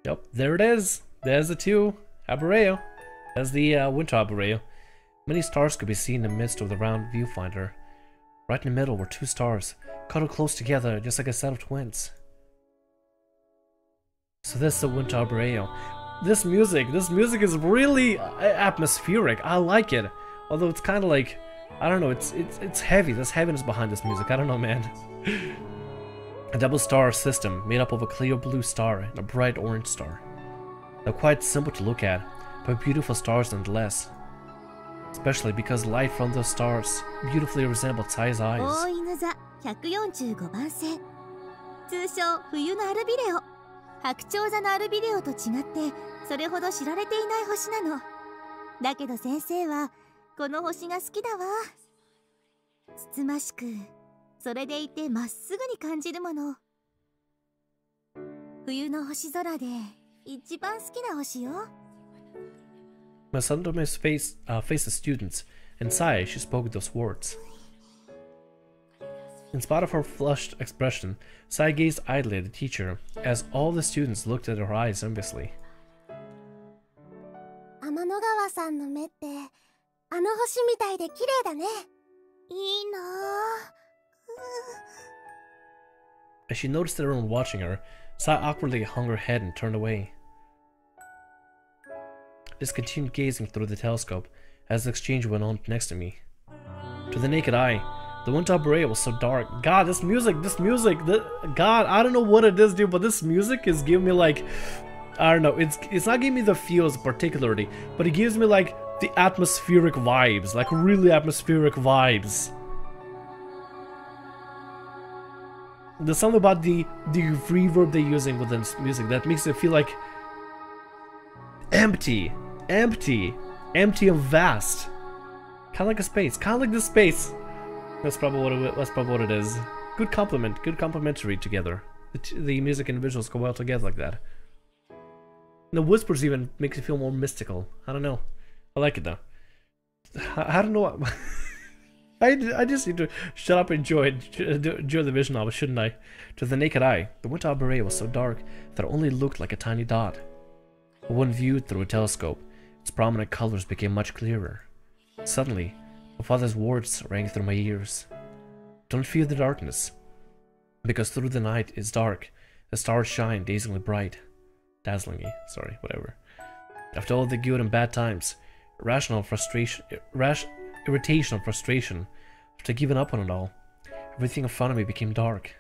Yep, there it is. There's the two. Albireo. There's the winter Albireo. Many stars could be seen in the midst of the round viewfinder. Right in the middle were two stars, cuddled close together, just like a set of twins. So this is the winter Albireo. This music is really atmospheric. I like it. Although it's kind of like, I don't know, it's heavy. There's heaviness behind this music. I don't know, man. A double star system made up of a clear blue star and a bright orange star. They're quite simple to look at, but beautiful stars nonetheless. Especially because light from those stars beautifully resembled Sai's eyes. 145番星。通称冬のアルビレオ。白鳥座のアルビレオと違ってそれほど知られていない星なの。だけど先生はこの星が好きだわ。つつましく、それでいてまっすぐに感じるもの。冬の星空で一番好きな星よ。My son faced the students, and sigh she spoke those words. In spite of her flushed expression, Sai gazed idly at the teacher, as all the students looked at her eyes enviously. 天の川さんの目ってあの星みたいで綺麗だね。いいなぁ。 As she noticed everyone watching her, Sai awkwardly hung her head and turned away. Just continued gazing through the telescope as the exchange went on next to me. To the naked eye, the winter Albireo was so dark. God, this music, God, I don't know what it is, dude, but this music is giving me like, I don't know, it's not giving me the feels particularly, but it gives me like the atmospheric vibes, like really atmospheric vibes. There's something about the reverb they're using with this music that makes it feel like empty and vast, kind of like a space, kind of like this space. That's probably what it is. Good complementary together. The music and visuals go well together like that. And the whispers even makes it feel more mystical. I don't know. I like it though. I don't know. I just need to shut up and enjoy the vision of it, shouldn't I? To the naked eye, the winter Albireo was so dark that it only looked like a tiny dot. But when viewed through a telescope, its prominent colors became much clearer. Suddenly, my father's words rang through my ears. Don't fear the darkness, because through the night is dark, the stars shine dazzlingly bright. Dazzlingly, sorry, whatever. After all the good and bad times, irritation and frustration, after giving up on it all, everything in front of me became dark.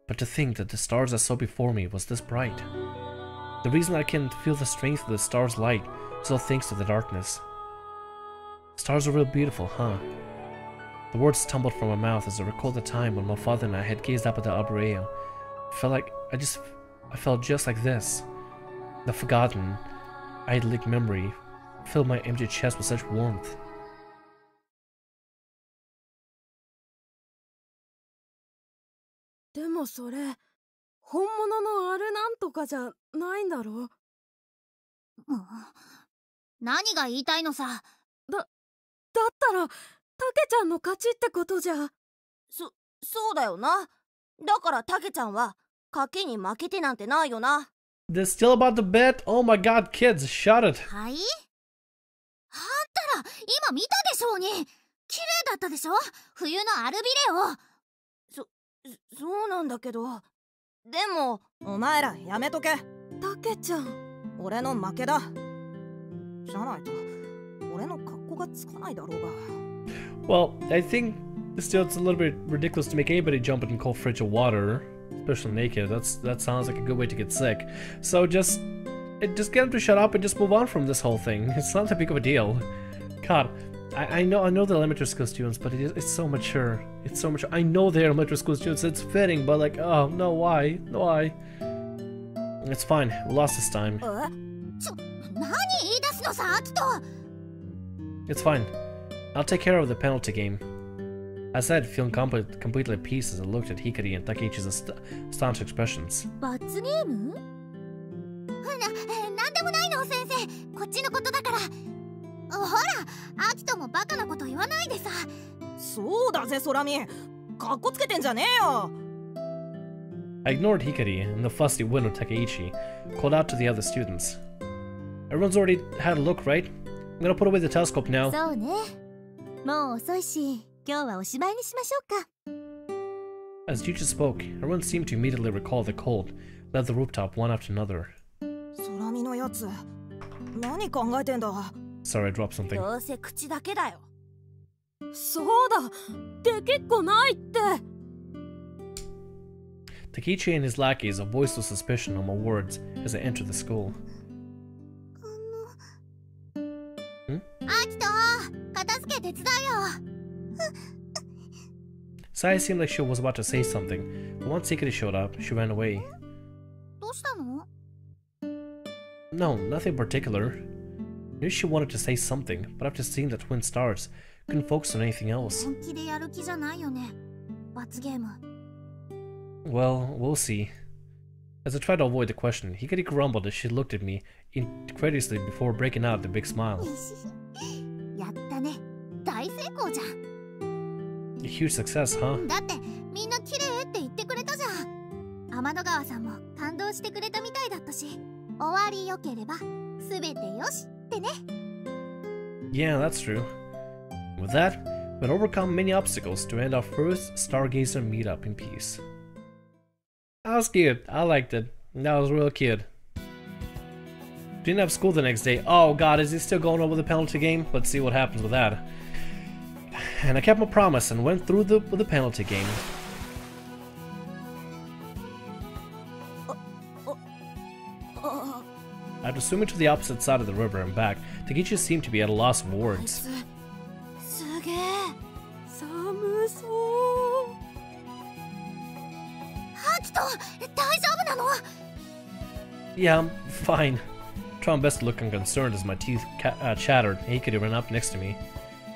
But to think that the stars I saw before me was this bright. The reason I can feel the strength of the stars' light is all thanks to the darkness. Stars are real beautiful, huh? The words tumbled from my mouth as I recalled the time when my father and I had gazed up at the Albireo. I felt just like this. The forgotten, idyllic memory filled my empty chest with such warmth. でもそれ本物のあれなんとかじゃないんだろ。もう何が言いたいのさ。だったらたけちゃんの勝ちってことじゃ。そうだよな。だからたけちゃんは賭けに負けてなんてないよな。They're still about to bet? Oh my god, kids, shut it. はい？あんたら今見たでしょうに。綺麗だったでしょ？冬のアルビレオ。そうなんだけど。でもお前らやめとけ。たけちゃん、俺の負けだ。じゃないと俺の格好がつかないだろうが。Well, I think still it's a little bit ridiculous to make anybody jump in cold frigid water, especially naked. That sounds like a good way to get sick. So just get them to shut up and just move on from this whole thing. It's not that big of a deal. God, I know they're elementary school students, but it's so mature. It's so mature. I know they're elementary school students. It's fitting, but like, oh no, why? Why? It's fine. We lost this time. It's fine. I'll take care of the penalty game. I said, feeling completely at peace as I looked at Hikari and Takeichi's astonished expressions. 罰ゲーム？なんでもないの先生。こっちのことだから。ほら、アキトもバカなこと言わないでさ。そうだぜ、ソラミ。かっこつけてんじゃねえよ。I ignored Hikari and the fussy widow Takeichi, called out to the other students. Everyone's already had a look, right? I'm gonna put away the telescope now. そうね。もう遅いし、今日はおしまいにしましょうか。As Juju spoke, everyone seemed to immediately recall the cold, left the rooftop one after another. 空見のやつ、何考えてんだ。 Sorry, I dropped something. どうせ口だけだよ。そうだできっこないって。 Takichi and his lackeys voiced with suspicion on my words as they entered the school. アキト、片付け手伝うよ。Saya seemed like she was about to say something, but once Hikari showed up, she ran away. どうしたの？ No, nothing particular. Knew she wanted to say something, but after seeing the twin stars, couldn't focus on anything else. 本気でやる気じゃないよね。罰ゲーム。Well, we'll see. As I tried to avoid the question, Hikari grumbled as she looked at me incredulously before breaking out with a big smile. やったね。大成功じゃん。 A huge success, huh? だってみんな綺麗って言ってくれたじゃん。天の川さんも感動してくれたみたいだったし、終わりよければすべてよしってね。Yeah, that's true. With that, we had overcome many obstacles to end our first Stargazer meetup in peace. That was cute. I liked it. That was real cute. Didn't have school the next day. Oh god, is he still going over the penalty game? Let's see what happens with that. And I kept my promise and went through with the penalty game. After swimming to the opposite side of the river and back, Takichi seemed to be at a loss of words. すげえ寒そう。アキト、大丈夫なの？ Yeah, I'm fine. Trying best to look unconcerned as my teeth chattered and Hikari ran up next to me.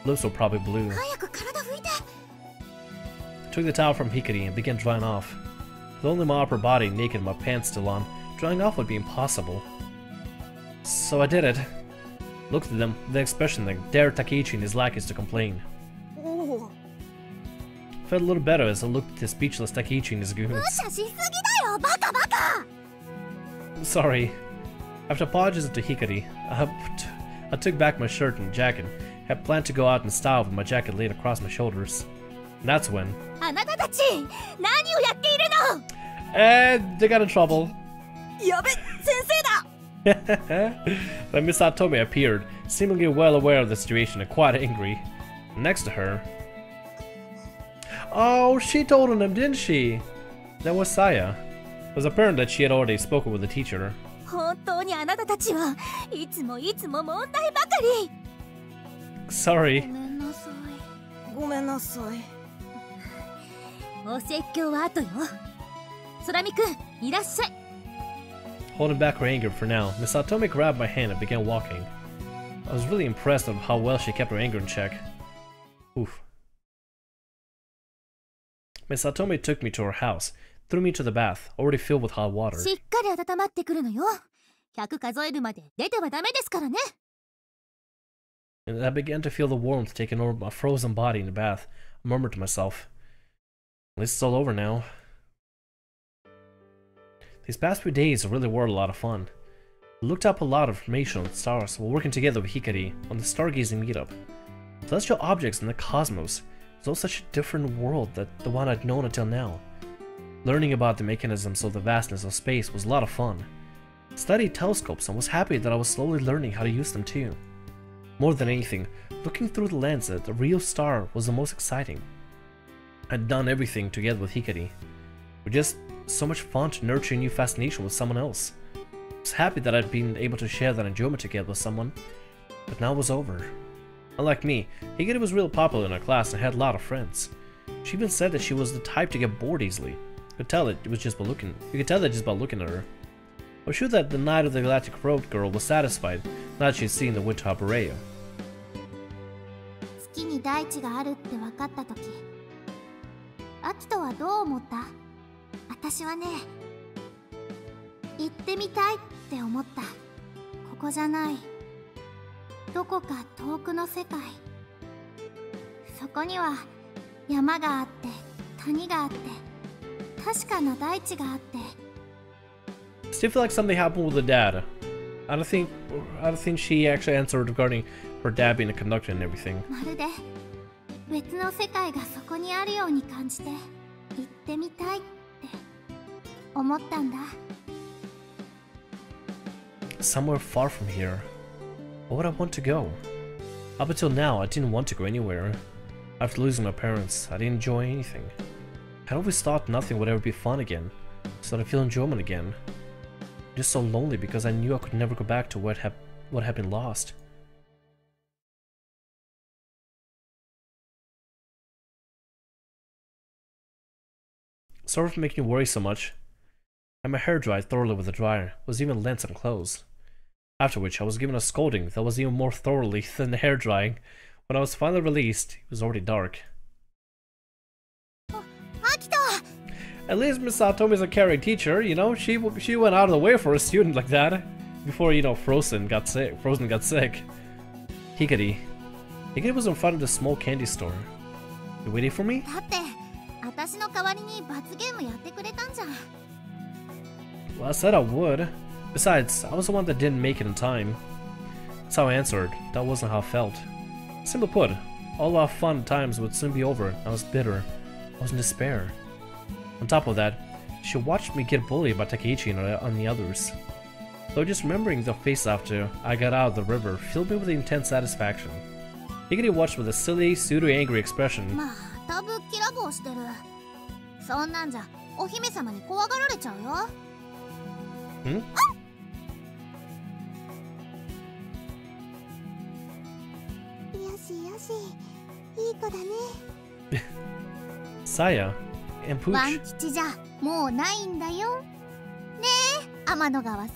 Lips were probably blue. 早く体拭いて。 I took the towel from Hikari and began drying off. With only my upper body naked and my pants still on, drying off would be impossible. So I did it. Looked at them with the expression that dared Takeichi and his lackeys to complain. Felt a little better as I looked at the speechless Takeichi and his goons. 無茶しすぎだよ、バカバカ。 Sorry. After apologizing to Hikari, I took back my shirt and jacket. Had planned to go out in style with my jacket laid across my shoulders. And that's when... あなたたち、何をやっているの？ And they got in trouble. やべ、先生だ。 But Miss Atome appeared, seemingly well aware of the situation and quite angry. Next to her... Oh, she told on him, didn't she? That was Saya. It was apparent that she had already spoken with the teacher. 本当にあなたたちはいつも問題ばかり。 Sorry. ごめんなさい。ごめんなさい。お説教は後よ。空見くん、いらっしゃい。 Holding back her anger for now, Miss Atome grabbed my hand and began walking. I was really impressed of how well she kept her anger in check. Oof. Miss Atome took me to her house, threw me into the bath, already filled with hot water. しっかり温まってくるのよ。100数えるまで出てはダメですからね。 And I began to feel the warmth taking over my frozen body in the bath. I murmured to myself, at least it's all over now. These past few days really were a lot of fun. We looked up a lot of information on stars while working together with Hikari on the stargazing meetup. Celestial objects in the cosmos was all such a different world than the one I'd known until now. Learning about the mechanisms of the vastness of space was a lot of fun. I studied telescopes and was happy that I was slowly learning how to use them too. More than anything, looking through the lens at the real star was the most exciting. I'd done everything together with Hikari. It was just so much fun to nurture a new fascination with someone else. I was happy that I'd been able to share that enjoyment together with someone, but now it was over. Unlike me, Hikari was real popular in our class and had a lot of friends. She even said that she was the type to get bored easily. You could tell that just by looking at her. I was sure that the Knight of the Galactic Road girl was satisfied now that she had seen the winter Albireo. 月に大地があるって分かった時、アキトはどう思った？私はね、行ってみたいって思った。ここじゃない。どこか遠くの世界。そこには山があって、谷があって、確かな大地があって Still feel like something happened with the dad. I don't think she actually answered regarding her dad being a conductor and everything. まるで別の世界がそこにあるように感じて行ってみたいって思ったんだ Somewhere far from here. Where would I want to go? Up until now, I didn't want to go anywhere. After losing my parents, I didn't enjoy anything. I always thought nothing would ever be fun again, so that I feel enjoyment again. Just so lonely because I knew I could never go back to what had been lost. Sorry for making you worry so much. I had my hair dried thoroughly with a dryer, was even lent some clothes. After which I was given a scolding that was even more thoroughly than the hair drying. When I was finally released, it was already dark. At least Miss Satomi is a caring teacher, you know, she went out of the way for a student like that. Before, you know, Frozen got sick. Hikari was in front of the small candy store. You waiting for me? だって私の代わりに罰ゲームやってくれたんじゃん Well, I said I would. Besides, I was the one that didn't make it in time. That's how I answered. That wasn't how I felt. Simply put, all our fun times would soon be over. I was bitter. I was in despair. On top of that, she watched me get bullied by Takeichi and the others. Though just remembering the face after I got out of the river filled me with intense satisfaction. Hikari watched with a silly, pseudo-angry expression. またぶっきらぼうしてるそんなんじゃお姫様に怖がられちゃうよ Hmm? よしよしいい子だね Saya and ワ Pooch. ン吉じゃもうないんだよねえ天の川さん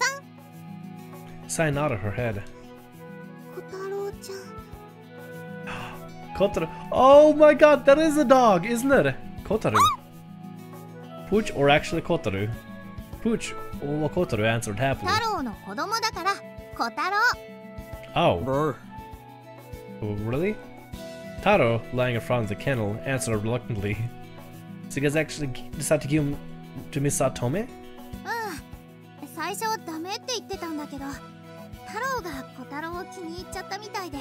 Saya nodded her head. 小太郎ちゃん Kotaru. Oh my god, that is a dog, isn't it? Kotaru. Pooch or actually Kotaru? Pooch or Kotaru answered happily. 太郎の子供だから小太郎 Oh, Brr. oh, really? Taro, lying in front of the kennel, answered reluctantly. So you guys actually decided to give him to Miss Satome? うん最初ダメって言ってたんだけど太郎が小太郎を気に入っちゃったみたいで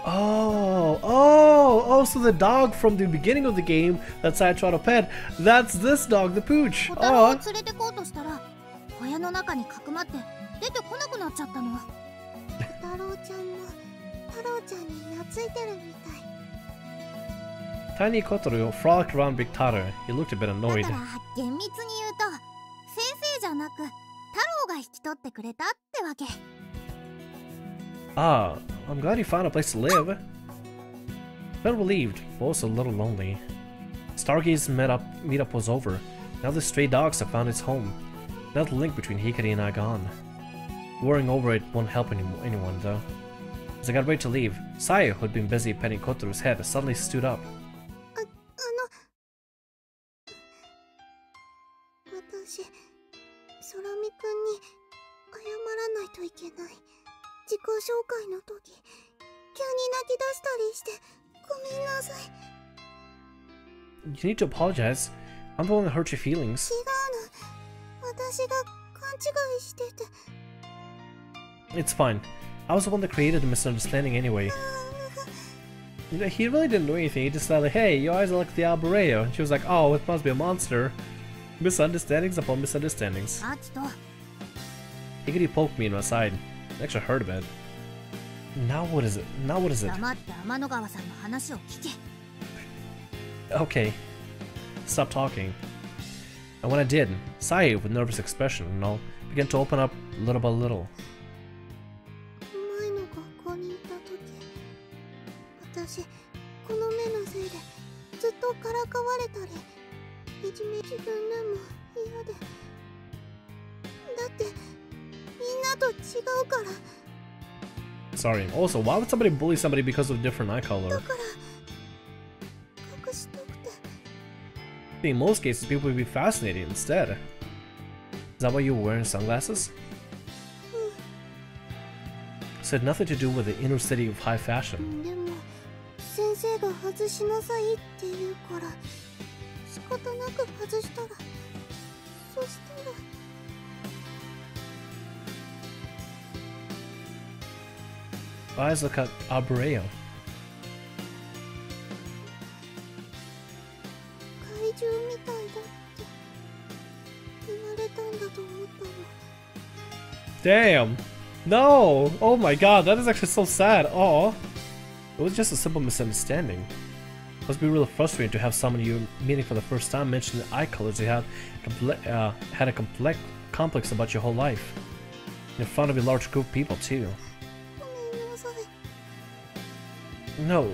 Oh, so the dog from the beginning of the game that Saya tried to pet, that's this dog, the Pooch. 小太郎を Oh, 連れてこうとしたら小屋の中にかくまって出てこなくなっちゃったの小太郎ちゃんも太郎ちゃんに懐いてるみたい Tiny Kotaru frolicked around Big Taro. He looked a bit だ annoyed. から厳密に言うと先生じゃなく太郎が引き取ってくれたってわけ Ah, I'm glad you found a place to live. Felt relieved, but also a little lonely. Stargaze's meetup was over. Now the stray dogs have found its home. Now the link between Hikari and I gone. Worrying over it won't help anyone though. As I got ready to leave, Saya, who had been busy petting Kotaru's head, suddenly stood up. 私空見くんに謝らないといけない自己紹介の時急に泣き出したりしてごめんなさい You need to apologize. I'm the one that hurt your feelings. 違うの私が勘違いしてて It's fine. I was the one that created the misunderstanding anyway. You know, he really didn't do anything. He just said, like, hey, your eyes are like the Albireo. And she was like, oh, it must be a monster. Misunderstandings upon misunderstandings. アキト Hikari poked me in my side. I actually heard of it. Now what is it? Now what is it? 黙って天の川さんの話を聞け Okay. Stop talking. And when I did, Saya, with nervous expression and all, began to open up little by little. 前の学校にいた時私この目のせいでずっとからかわれたりいじめ自分でも嫌でだってみんなと違うから Sorry. Also, why would somebody bully somebody because of different eye color? だから隠したくて In most cases, people would be fascinated instead. Is that why you were wearing sunglasses? So it had nothing to do with the inner city of high fashion. でも先生が外しなさいって言うから仕方なく外したらそしたら Eyes look at Albireo. 怪獣みたいだって言われたんだと思ったの Damn! No! Oh my god, that is actually so sad. Oh, it was just a simple misunderstanding. Must be really frustrating to have someone you're meeting for the first time mention the eye colors you had a complex about your whole life. In front of a large group of people too. ごめんなさい No,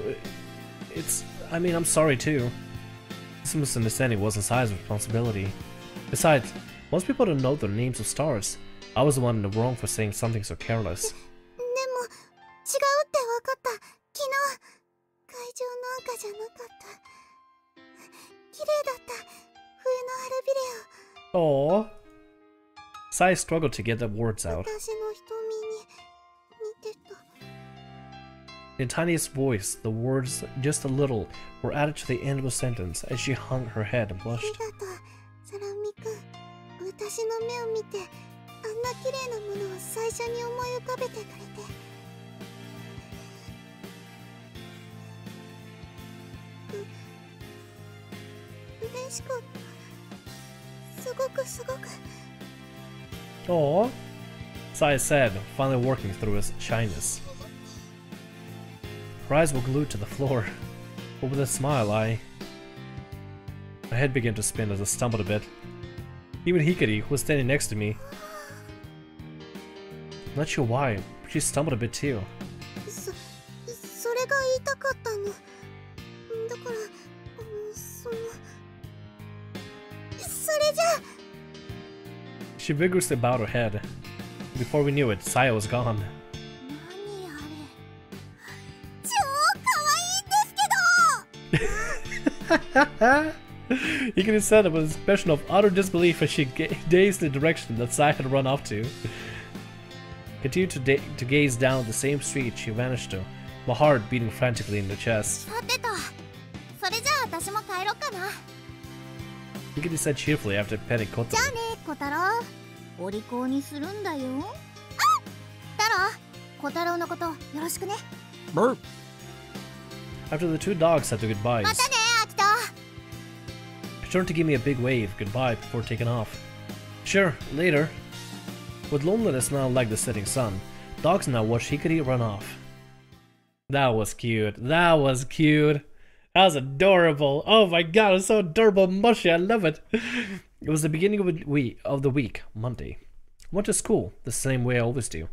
I mean, I'm sorry too. This misunderstanding wasn't Sai's responsibility. Besides, most people don't know the names of stars. I was the one in the wrong for saying something so careless. でも違うって分かった昨日怪獣なんかじゃなかった綺麗だった冬のアルビレ Aww. Sai struggled to get the words オ out. 私の瞳に似てた In the tiniest voice, the words, just a little, were added to the end of a sentence as she hung her head and あ blushed. りがとうサラミくん私の目を見てあんな綺麗なものを最初に思い浮かべてくれて嬉しかったすごくすごく Aww. Sai said, finally working through his shyness. Her eyes were glued to the floor, but with a smile, my head began to spin as I stumbled a bit. Even Hikari, who was standing next to me, not sure why, but she stumbled a bit too. それが言いたかったのだからそれじゃ She vigorously bowed her head. Before we knew it, Saya was gone. 何あれ超可愛いんですけど Hikari said it was an expression of utter disbelief as she gazed in the direction that Saya had run off to. Continued to gaze down the same street she vanished to, my heart beating frantically in the chest. さてとそれじゃあ私も帰ろっかな Hikari said cheerfully after petting Koto. じゃあね小太郎お利口にするんだよあ太郎小太郎のことよろしくね Burp. After the two dogs said their goodbyes, またね秋人 she turned to give me a big wave goodbye before taking off. Sure, later. With loneliness now like the setting sun, dogs now watched Hikari run off. That was cute. That was cute. That was adorable. Oh my god, it's so adorable, mushy. I love it. It was the beginning of the week, Monday. Went to school the same way I always do.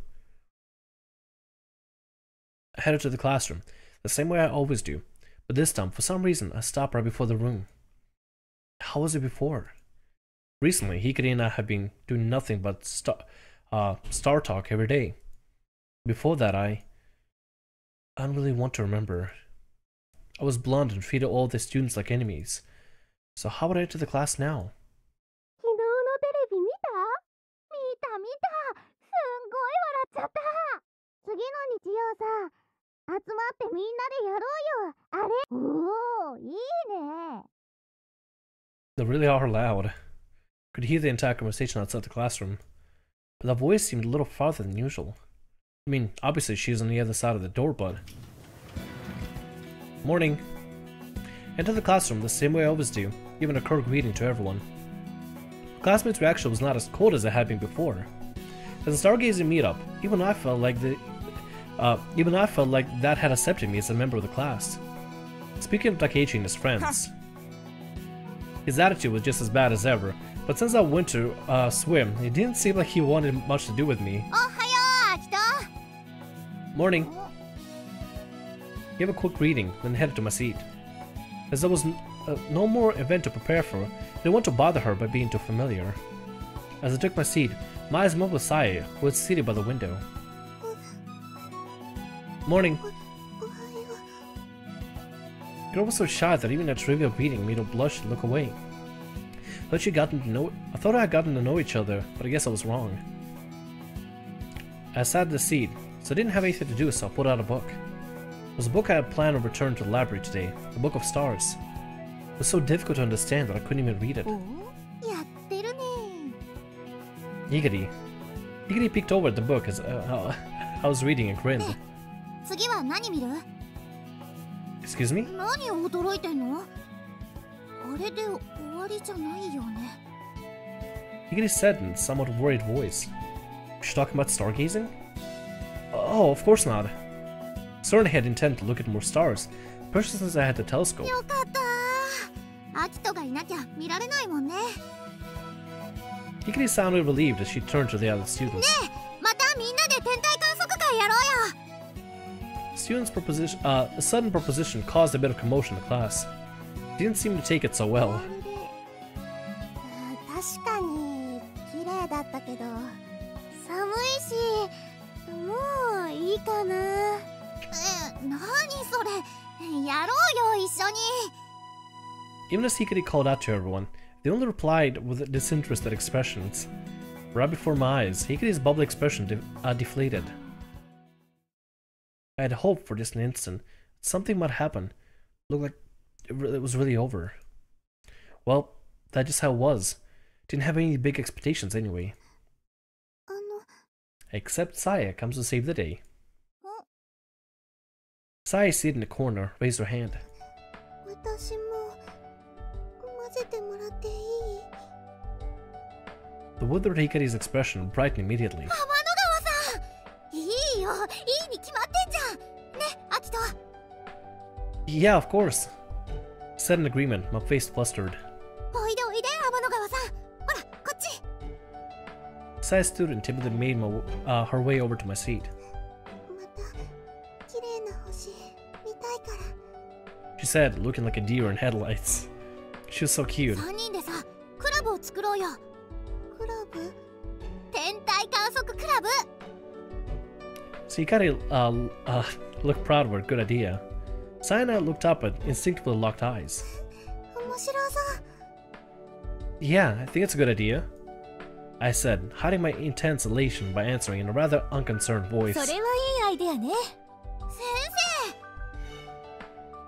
I headed to the classroom the same way I always do, but this time, for some reason, I stopped right before the room. How was it before? Recently, Hikari and I have been doing nothing but star talk every day. Before that, I don't really want to remember. I was blunt and treated all the students like enemies. So how would I enter the class now? 昨日のテレビ見たすんごい笑っちゃった次の日曜さ集まってみんなでやろうよあれおおいいね They really are loud. Could hear the entire conversation outside the classroom, but the voice seemed a little farther than usual. I mean, obviously she's on the other side of the door, but... Morning. Enter the classroom the same way I always do, giving a cordial greeting to everyone. Classmates' reaction was not as cold as it had been before. As a stargazing meetup, even I felt like that had accepted me as a member of the class. Speaking of Takechi and his friends, his attitude was just as bad as ever, but since I went to swim, it didn't seem like he wanted much to do with me. おはよう秋人 Morning. Gave a quick greeting, then headed to my seat. As there was no more event to prepare for, I didn't want to bother her by being too familiar. As I took my seat, my eyes met with Saya, who was seated by the window. Morning. おはよう The girl was so shy that even a trivial greeting made her blush and look away. I thought I had gotten to know each other, but I guess I was wrong. I sat in the seat, so I didn't have anything to do, so I pulled out a book. It was a book I had planned on returning to the library today, the Book of Stars. It was so difficult to understand that I couldn't even read it. おやってるね Higiri. Higiri peeked over at the book as I was reading and grinned. 次は何見る？ Excuse me? 何を驚いてんの？あれで終わりじゃないよね。 Higiri said in a somewhat worried voice. Was she talking about stargazing? Oh, of course not. Certainly had intent to look at more stars, especially since I had the telescope. よかった。アキトがいなきゃ見られないもんね。 Higiri sounded relieved as she turned to the other students. ねえ、またみんなで天体観測会やろうよ。 Students' a sudden proposition caused a bit of commotion in the class. They didn't seem to take it so well. 確かに綺麗だったけど寒いしもういいかな。何それ、やろうよ一緒に。 Even as Hikari called out to everyone, they only replied with disinterested expressions. Right before my eyes, Hikari's bubbly expression deflated. I had hoped for just an instant that something might happen. Looked like it was really over. Well, that's just how it was. Didn't have any big expectations anyway. Except Saya comes to save the day. Saya, seated in the corner, raised her hand. 私も混ぜてもらっていい？ The withered Hikari's expression brightened immediately. 天の川さん、いいよ、いいに決まってんじゃん。ね、アキト。 Yeah, of course. Said in agreement, my face flustered. おいでおいで、天の川さん。ほら、こっち。 Saya stood and timidly made her way over to my seat. また綺麗な星見たいから。 She said, looking like a deer in headlights. She was so cute. 3人でさ、クラブを作ろうよ。クラブ？天体観測クラブ。 So you gotta look proud of her. Good idea. Saya and I looked up and instinctively locked eyes. 面白そう。 Yeah, I think it's a good idea. I said, hiding my intense elation by answering in a rather unconcerned voice. それはいいアイデアね。先生。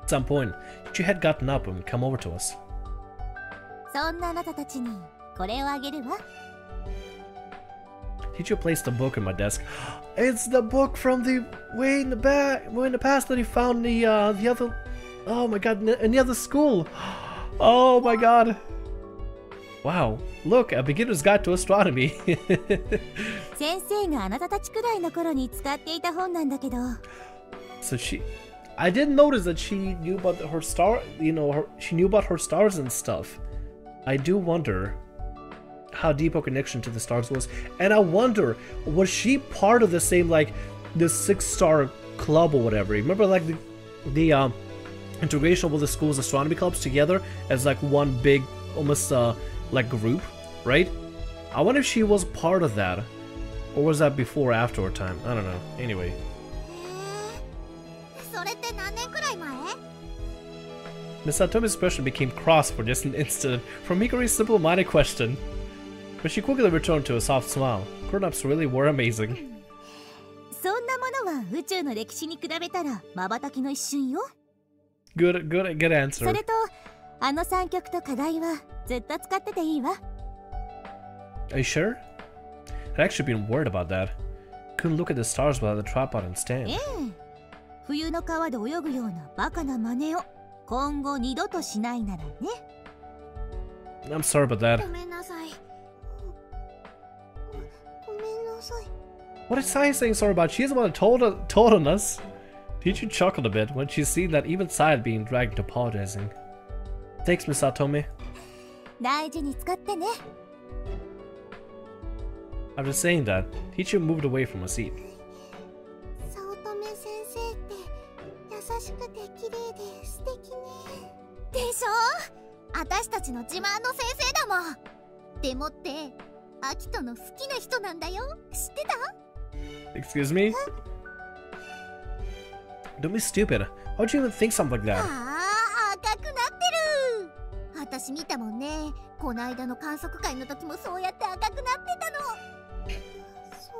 At some point, she had gotten up and come over to us. そんなあなたたちにこれをあげるわ。 Teacher placed the book on my desk. It's the book from the way in the past that he found the other. Oh my god, in the other school. Oh my god. Wow, look, a beginner's guide to astronomy. 先生があなたたちくらいの頃に使っていた本なんだけど。 So I didn't notice that she knew about her star. She knew about her stars and stuff. I do wonder how deep her connection to the stars was, and I wonder, was she part of the same, like, the 6-star club or whatever? Remember, like the integration of all the school's astronomy clubs together as like one big, almost like group, right? I wonder if she was part of that, or was that before or after her time? I don't know. Anyway. それって何年くらい前？ Miss Satomi's expression became cross for just an instant from Hikari's simple-minded question. But she quickly returned to a soft smile. Grown-ups really were amazing. そんなものは宇宙の歴史に比べたら瞬きの一瞬よ。Good answer. それとあの3曲と課題はずっと使ってていいわ。 Are you sure? I'd actually been worried about that. Couldn't look at the stars without the tripod and stand. ええ、冬の川で泳ぐようなバカな真似を今後二度としないならね。 I'm sorry about that. ごめんなさい。ごめんなさい。 What is Sai saying sorry about? She's the one that told on us. Teacher chuckled a bit when she seen that even Sai had been dragged into apologizing. Thanks, Miss Satome. 大事に使ってね。 After saying that, teacher moved away from her seat. 早乙女先生って優しくて綺麗で素敵ね。でしょ？私たちの自慢の先生だもん。でもってアキトの好きな人なんだよ。知ってた？ Excuse me? Don't be stupid. How'd you even think something like that? ああ、赤くなってる。私見たもんね。この間の観測会の時もそうやって赤くなってたの。そ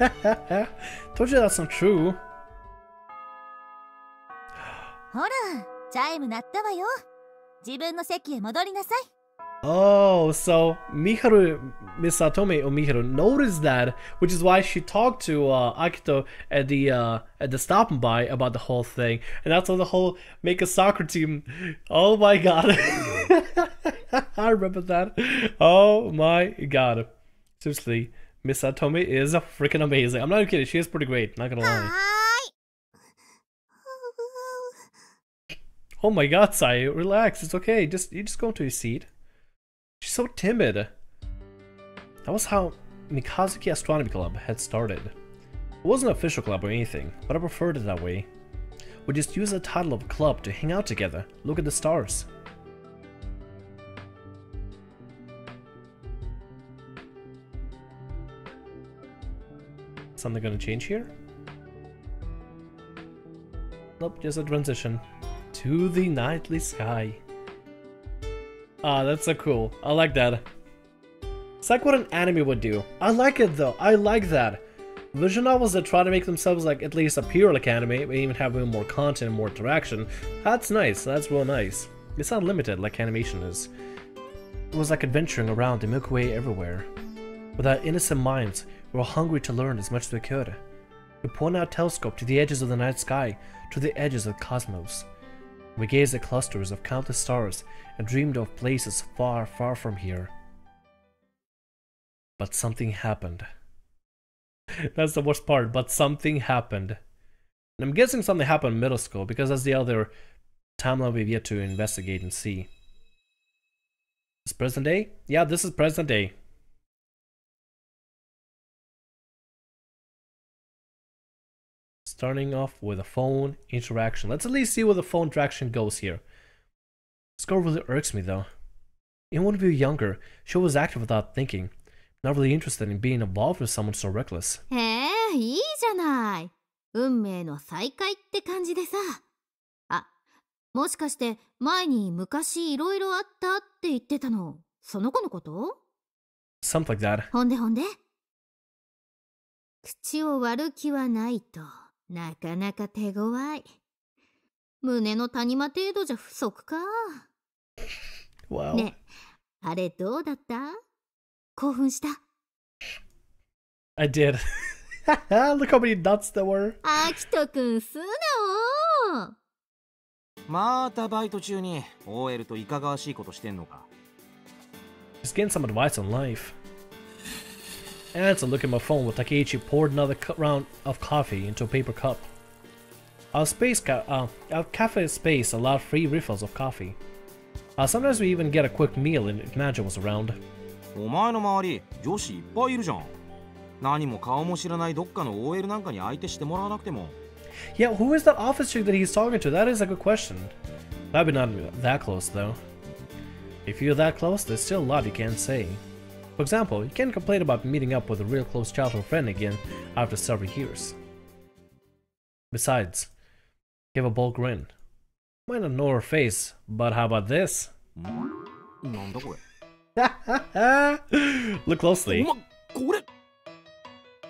うなんだ。Told you that's not true. ほら、チャイム鳴ったわよ。自分の席へ戻りなさい。Oh, so Misatome or Miharu noticed that, which is why she talked to Akito at the stopping by about the whole thing, and that's on the whole make a soccer team. Oh my god, I remember that. Oh my god, seriously, Misatome is freaking amazing. I'm not even kidding. She is pretty great. Not gonna lie. Oh my god, Sai, relax. It's okay. You just go to your seat. She's so timid. That was how Mikazuki Astronomy Club had started. It wasn't an official club or anything, but I preferred it that way. We just used the title of a club to hang out together, look at the stars. Something gonna change here? Nope, just a transition. To the nightly sky. Ah, that's so cool. I like that. It's like what an anime would do. I like it though. I like that. Visual novels that try to make themselves like at least appear like anime, but even have more content and more interaction. That's nice. That's real nice. It's not limited like animation is. It was like adventuring around the Milky Way everywhere. With our innocent minds, we were hungry to learn as much as we could. We pointed our telescope to the edges of the night sky, to the edges of the cosmos. We gazed at clusters of countless stars and dreamed of places far, far from here. But something happened. That's the worst part, but something happened. And I'm guessing something happened in middle school because that's the other timeline we've yet to investigate and see. Is present day? Yeah, this is present day. Starting off with a phone interaction. Let's at least see where the phone interaction goes here. This girl really irks me though. Even when we were younger, she was active without thinking. Not really interested in being involved with someone so reckless. へえ、いいじゃない。運命の再会って感じでさ。あ、もしかして前に昔いろいろあったって言ってたの、その子のこと？ Something like that. ほんで。口を割る気はないと。なかなか手強い。胸の谷間程度じゃ不足か。Wow. ねえ、あれどうだった？興奮した？ I did. Look how many nuts there were. あきとくん素直。またバイト中に OL といかがわしいことしてんのか。Just getting some advice on life. And so look at my phone with Takeichi poured another round of coffee into a paper cup. Our cafe space allowed free refills of coffee. Sometimes we even get a quick meal if manager was around. お前の周り女子いっぱいいるじゃん。何も顔も知らないどっかの OL なんかに相手してもらわなくても。Yeah, who is that office chick that he's talking to? That is a good question. Probably not that close though. If you're that close, there's still a lot you can't say. For example, you can't complain about meeting up with a real close childhood friend again after several years. Besides, you have a bold grin. Might not know her face, but how about this? なんだこれ。Look closely. これ。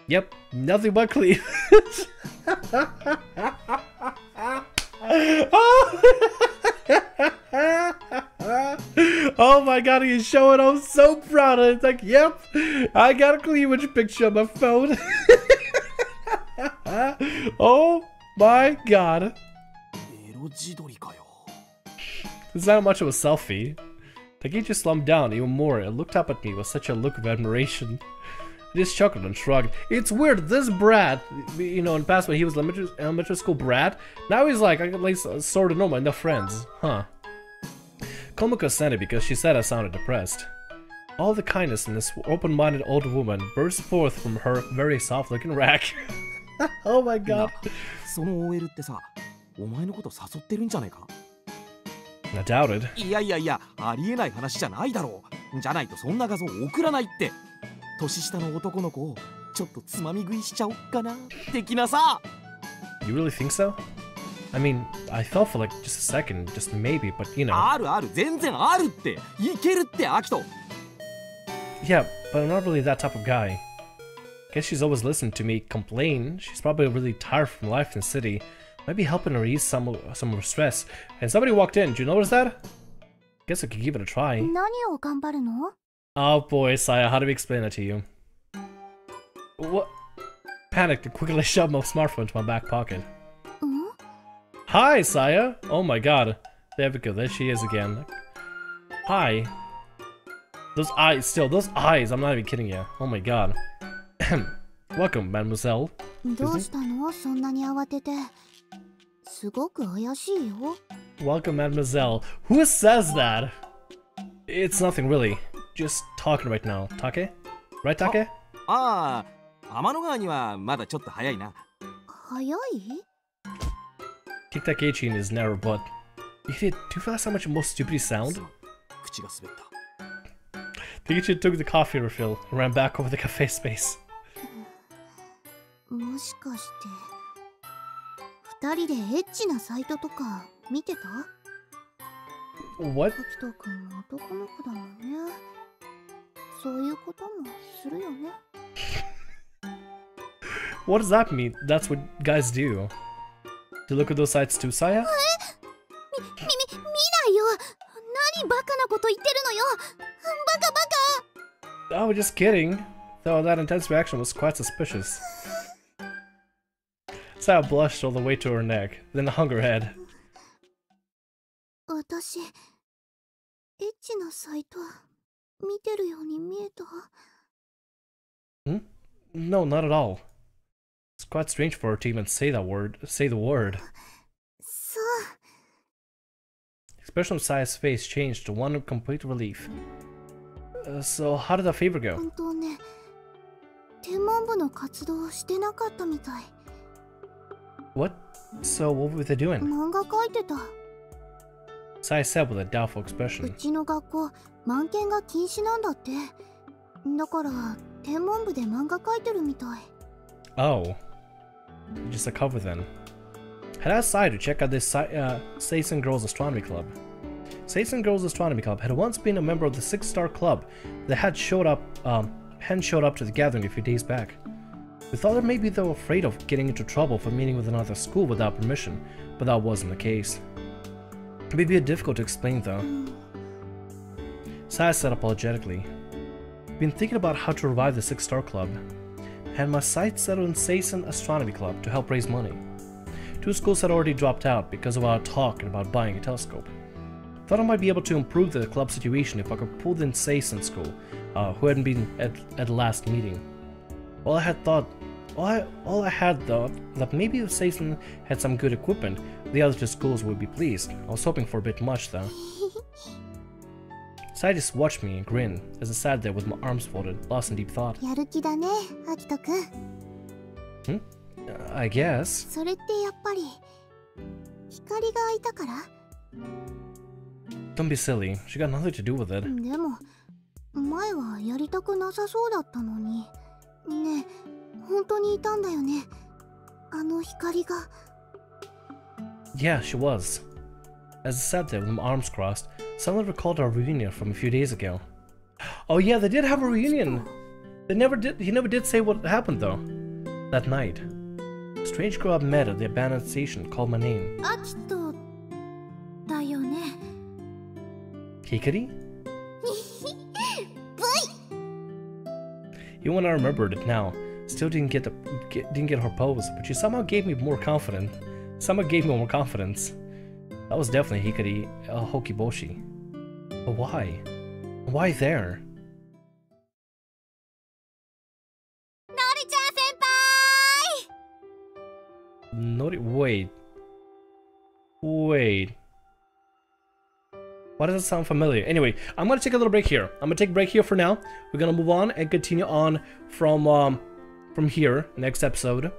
Yep, nothing but cleavage. Oh my god, he's showing. I'm so proud of it. It's like, yep, I got a cleavage picture on my phone. Oh my god. エロ自撮りかよ。 It's not much of a selfie. Takeichi slumped down even more and looked up at me with such a look of admiration. I just chuckled and shrugged. It's weird, this brat, you know, in the past when he was elementary school brat, now he's like sort of normal, enough friends. Huh. Komiko sent it because she said I sounded depressed. All the kindness in this open-minded old woman burst forth from her very soft-looking rack. Oh my god. その OL ってさ、お前のこと誘ってるんじゃねえか？ I doubted. いや、ありえない話じゃないだろう。じゃないとそんな画像送らないって。年下の男の子をちょっとつまみ食いしちゃおっかな的なさ。You really think so? I mean, I thought for like just a second, just maybe, but you know. ある、全然あるって。いけるって、アキト。Yeah, but I'm not really that type of guy. Guess she's always listened to me complain. She's probably really tired from life in the city. Might be helping her ease some of her stress. And somebody walked in. Did you notice that? Guess I could give it a try. 何を頑張るの？ Oh boy, Saya, how do we explain that to you? What? Panicked and quickly shoved my smartphone into my back pocket. ん？ Hi, Saya! Oh my god. There we go, there she is again. Hi. Those eyes, still, those eyes, I'm not even kidding you. Oh my god. Welcome, mademoiselle. どうしたの？そんなに慌てて。すごく怪しいよ。 Welcome, mademoiselle. Who says that? It's nothing really. Just talking right now. Take? Right, Take? ああ、天の川にはまだちょっと早いな。早い？ Kick that Geichi in his narrow butt. You idiot, do you realize how much most stupidity sound? 口が滑った。 Pikachu took the coffee refill and ran back over the cafe space. もしかして二人でエッチなサイトとか見てた？ What? 滝藤くんも男の子だもんね。そういうこともするよね。 What does that mean? That's what guys do. To look at those sites too, Saya? 見ないよ。何バカなこと言ってるのよ。バカバカ。 Oh, just kidding. Though that intense reaction was quite suspicious. Saya blushed all the way to her neck, then hung her head. 私エッチなサイト見てるように見えた？ No, not at all. It's quite strange for her to even say the word. そう。 Expression of Saya's face changed to one of complete relief. So, how did the favor go? 本当ね、天文部の活動をしてなかったみたい。 What? So, what were they doing? 漫画描いてた。 Saya said with a doubtful う expression. ちの学校、漫研が禁止なんだって。だから、天文部で漫画描いてるみたい。 Oh. Just a cover then. Head outside to check out this Seisen Girls Astronomy Club. Seisen Girls Astronomy Club had once been a member of the Six-Star Club that hadn't showed up to the gathering a few days back. We thought that maybe they were afraid of getting into trouble for meeting with another school without permission, but that wasn't the case. It may be a bit difficult to explain though. Saya said apologetically. I've been thinking about how to revive the Six-Star Club. Had my sights set on Seisen Astronomy Club to help raise money. Two schools had already dropped out because of our talk about buying a telescope. Thought I might be able to improve the club situation if I could pull in Seisen school, who hadn't been at the last meeting. All I had thought that maybe if Seisen had some good equipment, the other two schools would be pleased. I was hoping for a bit much though. Sai just watched me and grinned as I sat there with my arms folded, lost in deep thought. やる気だね、アキトくん。 I guess. それってやっぱり光がいたから？ Don't be silly. She got nothing to do with it. でも前はやりたくなさそうだったのに。ねえ、本当にいたんだよね。あの光が。 Yeah, she was. As I sat there with my arms crossed, suddenly recalled our reunion from a few days ago. Oh yeah, they did have a reunion. He never did say what happened though. That night, a strange girl I met at the abandoned station called my name. アキトだよね。 Hikari? Even when I remembered it now, still didn't get her pose, but she somehow gave me more confidence. That was definitely Hikari Hokiboshi. But why? Why there? のりちゃん先輩 Nori, wait. Why does it sound familiar? Anyway, I'm gonna take a little break here. I'm gonna take a break here for now. We're gonna move on and continue on from here next episode.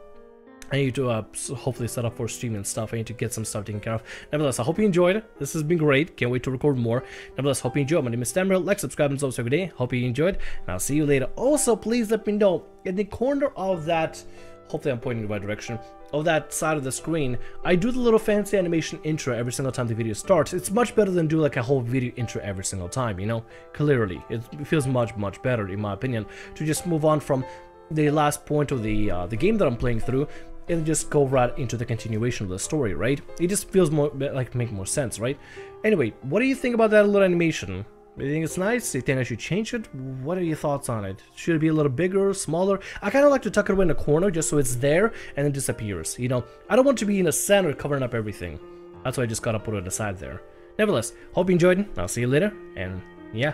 I need to hopefully set up for streaming and stuff. I need to get some stuff taken care of. Nevertheless, I hope you enjoyed it. This has been great. Can't wait to record more. Nevertheless, hope you enjoyed. My name is Stammer. Like, subscribe, and subscribe every day. Hope you enjoyed, and I'll see you later. Also, please let me know in the corner of that. Hopefully, I'm pointing in the right direction. Of that side of the screen, I do the little fancy animation intro every single time the video starts. It's much better than do like a whole video intro every single time, you know? Clearly, it feels much better in my opinion to just move on from the last point of the game that I'm playing through and just go right into the continuation of the story, right? It just feels more like make more sense, right? Anyway, what do you think about that little animation? Do you think it's nice? Do you think I should change it? What are your thoughts on it? Should it be a little bigger, smaller? I kind of like to tuck it away in the corner just so it's there and then disappears. You know, I don't want to be in the center covering up everything. That's why I just gotta put it aside there. Nevertheless, hope you enjoyed. I'll see you later. And yeah,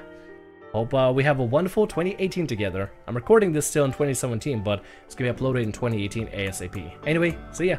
hope we have a wonderful 2018 together. I'm recording this still in 2017, but it's gonna be uploaded in 2018 ASAP. Anyway, see ya.